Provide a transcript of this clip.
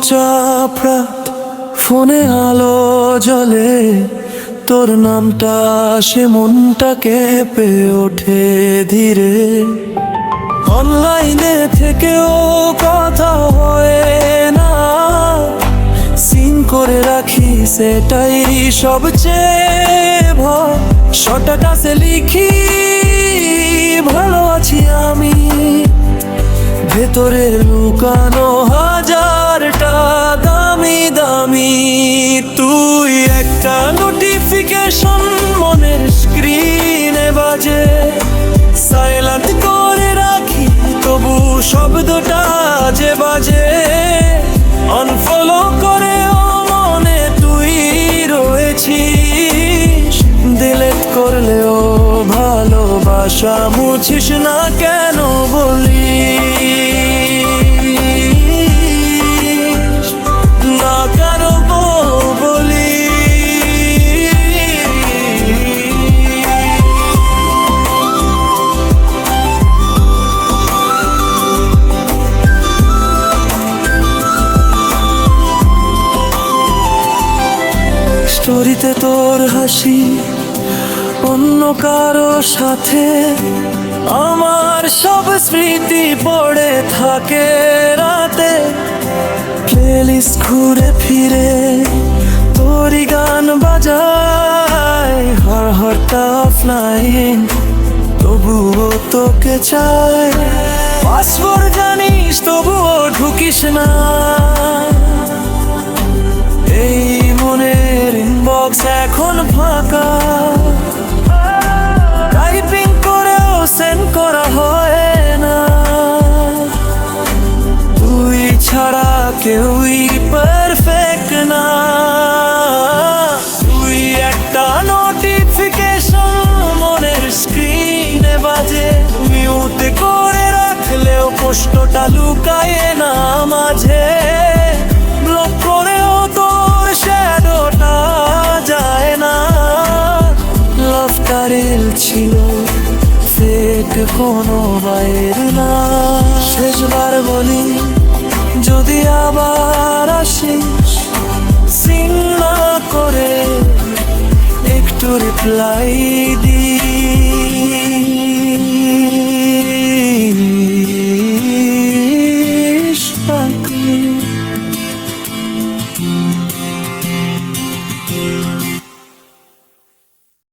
চুপচাপ রাত, ফোনে আলো জ্বলে, তোর নামটা সে মনটা কেঁপে ওঠে ধীরে। অনলাইনে থেকেও কথা হয় না, সিন করে রাখি সেটাই সবচেয়ে ভয়। শর্টকাটে লিখি ভালো আছি আমি, ভেতরে লুকানো হাজারটা দামি দামি তুই। একটা নোটিফিকেশন মনের স্ক্রিনে বাজে, সাইলেন্ট করে রাখি তবু শব্দটা যে বাজে। আনফলো করেও মনে তুই রয়েছিস, ডিলিট করলেও ভালোবাসা মুছিস না কেন বলি না, কেন বলি। স্টোরিতে তোর হাসি অন্য কারো সাথে, আমার সব স্মৃতি পড়ে থাকে রাতে। প্লেলিস্ট ঘুরে ফিরে তোরই গান বাজায়, হরটা অফলাইন তবুও তোকে চাই। পাসওয়ার্ড জানিস তবুও ঢুকিস না, এই মনের ইনবক্স এখন ফাঁকা। টাইপিং করেও সেন্ড করা হয় না, তুই ছাড়া কেউই পারফেক্ট না। তুই একটা নোটিফিকেশন মনের স্ক্রিনে বাজে, মিউট করে রাখলেও কষ্টটা লুকায় না মাঝে। ব্লক করেও তোর শ্যাডোটা যায় না, লাভটা রিল ছিল ফেক কোনো বাইর না। শেষবার বলি যদি আবার আসিস, সিন না করে একটু রিপ্লাই দি।